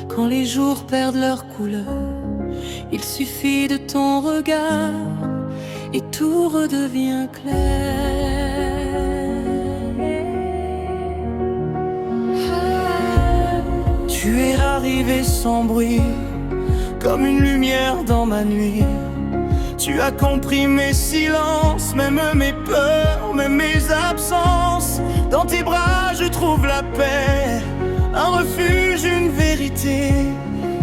quand les jours perdent leur couleur. Il suffit de ton regard et tout redevient clair. Tu es arrivé sans bruit, comme une lumière dans ma nuit. Tu as compris mes silences, même mes peurs, même mes absences. Dans tes bras je trouve la paix, un refuge, une vérité.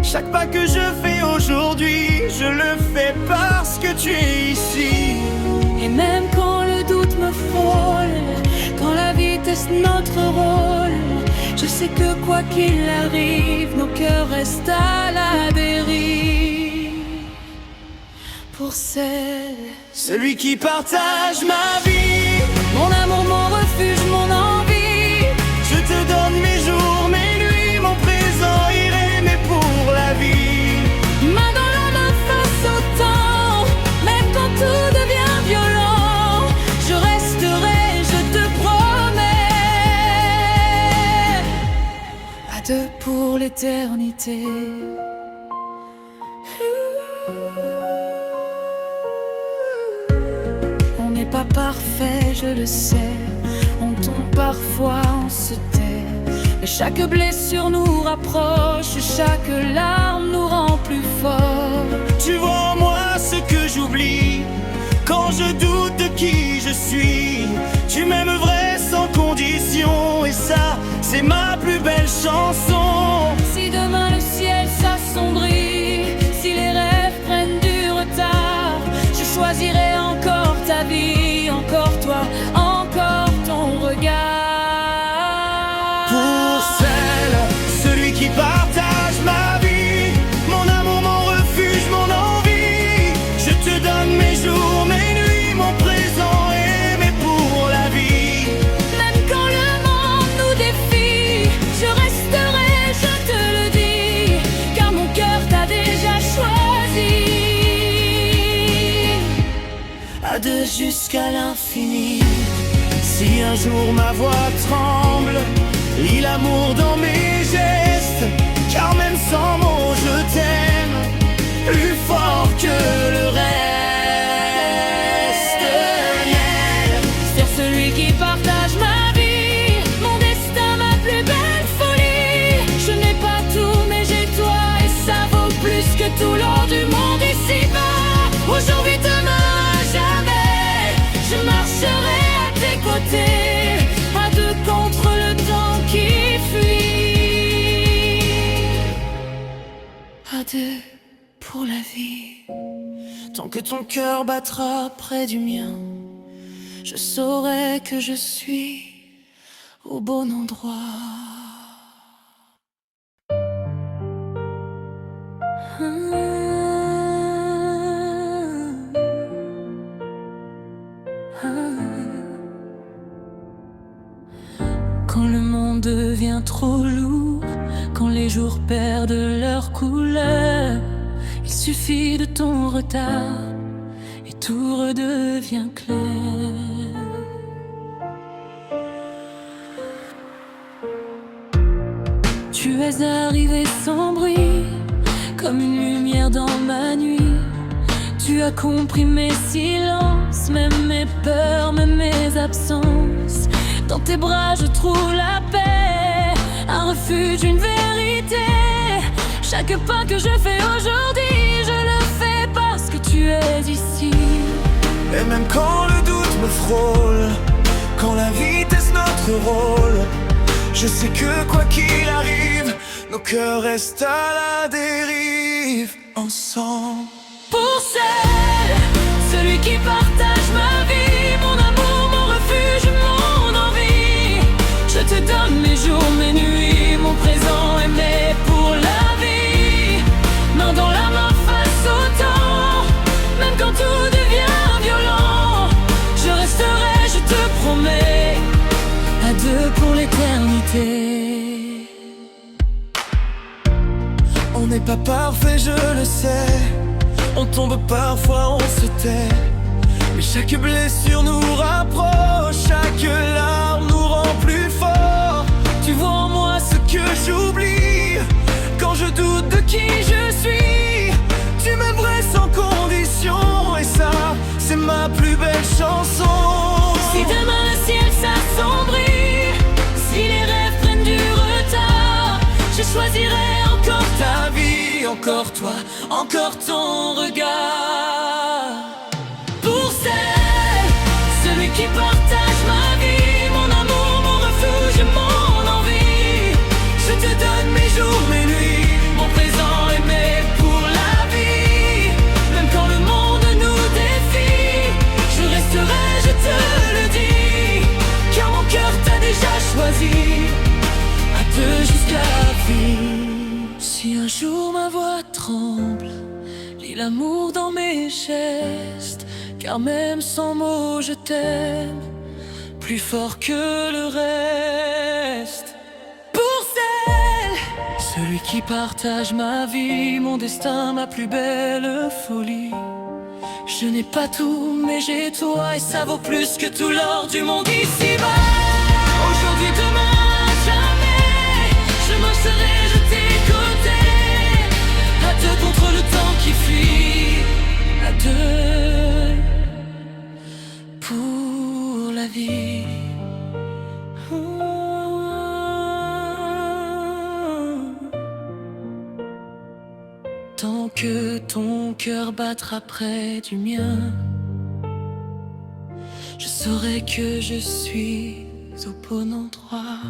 Chaque pas que je fais aujourd'hui, je le fais parce que tu es ici. Et même quand le doute me frôle, quand la vie teste notre rôle, je sais que quoi qu'il arrive, nos cœurs restent à la dérive. Pour celui qui partage ma vie, mon amour, mon refuge, mon envie, je te donne mes jours, mes nuits, mon présent irémé pour la vie. Main dans la main face au temps, même quand tout devient violent, je resterai, je te promets, à deux pour l'éternité. On n'est pas parfait, je le sais, on tombe parfois, on se tait. Et chaque blessure nous rapproche, chaque larme nous rend plus forts. Tu vois en moi ce que j'oublie, quand je doute de qui je suis. Tu m'aimes vrai sans condition, et ça, c'est ma plus belle chanson. Si demain le ciel s'assombrit, si les rêves prennent du retard, je choisirai encore ta vie, encore toi, encore ton regard. Pour celui qui partage ma vie, mon amour, mon refuge, mon envie, je te donne mes jours, mes nuits, mon présent aimé pour la vie. Même quand le monde nous défie, je resterai, je te le dis, car mon cœur t'a déjà choisi. À deux jusqu'à l'infini. Si un jour ma voix tremble, lis l'amour dans mes gestes, car même sans mots je t'aime plus fort que le reste. C'est celui qui partage ma vie, mon destin, ma plus belle folie. Je n'ai pas tout mais j'ai toi, et ça vaut plus que tout l'or du monde ici-bas. Aujourd'hui, demain, jamais, je marcherai à tes côtés, à deux contre le temps qui fuit, à deux pour la vie. Tant que ton cœur battra près du mien, je saurai que je suis au bon endroit. Quand le monde devient trop lourd, quand les jours perdent leur couleur, il suffit de ton retard et tout redevient clair. Tu es arrivé sans bruit, comme une lumière dans ma nuit. Tu as compris mes silences, même mes peurs, même mes absences. Dans tes bras je trouve la paix, un refuge, une vérité. Chaque pas que je fais aujourd'hui, je le fais parce que tu es ici. Et même quand le doute me frôle, quand la vie teste notre rôle, je sais que quoi qu'il arrive, nos cœurs restent à la dérive, ensemble. Pour celui qui partage ma vie, mon amour, mon refuge, mon envie, je te donne mes jours, mes nuits, mon présent aimé pour la vie. Main dans la main face au temps, même quand tout devient violent, je resterai, je te promets, à deux pour l'éternité. On n'est pas parfait, je le sais, on tombe parfois, on se tait. Mais chaque blessure nous rapproche, chaque larme nous rend plus forts. Tu vois en moi ce que j'oublie, quand je doute de qui je suis, tu m'aimerais sans condition. Et ça, c'est ma plus belle chanson. Si demain le ciel s'assombrit, si les rêves prennent du retard, je choisirai encore Ta vie, encore toi, encore ton regard. Pour celle, celui qui partage ma vie, mon amour, mon refuge et mon envie. je te donne mes jours, mes nuits, Mon présent aimé pour la vie. Même quand le monde nous défie, je resterai, je te le dis, car mon cœur t'a déjà choisi. à deux jusqu'à la vie. Si un jour ma voix tremble, lis l'amour dans mes gestes, car même sans mots je t'aime plus fort que le reste. Pour celle, celui qui partage ma vie, mon destin, ma plus belle folie. Je n'ai pas tout, mais j'ai toi, et ça vaut plus que tout l'or du monde ici-bas. Aujourd'hui, demain, jamais, je marcherai, je t'ai côté, à deux contre le temps qui fuit, à deux pour la vie. Tant que ton cœur battra près du mien, je saurai que je suis au bon endroit.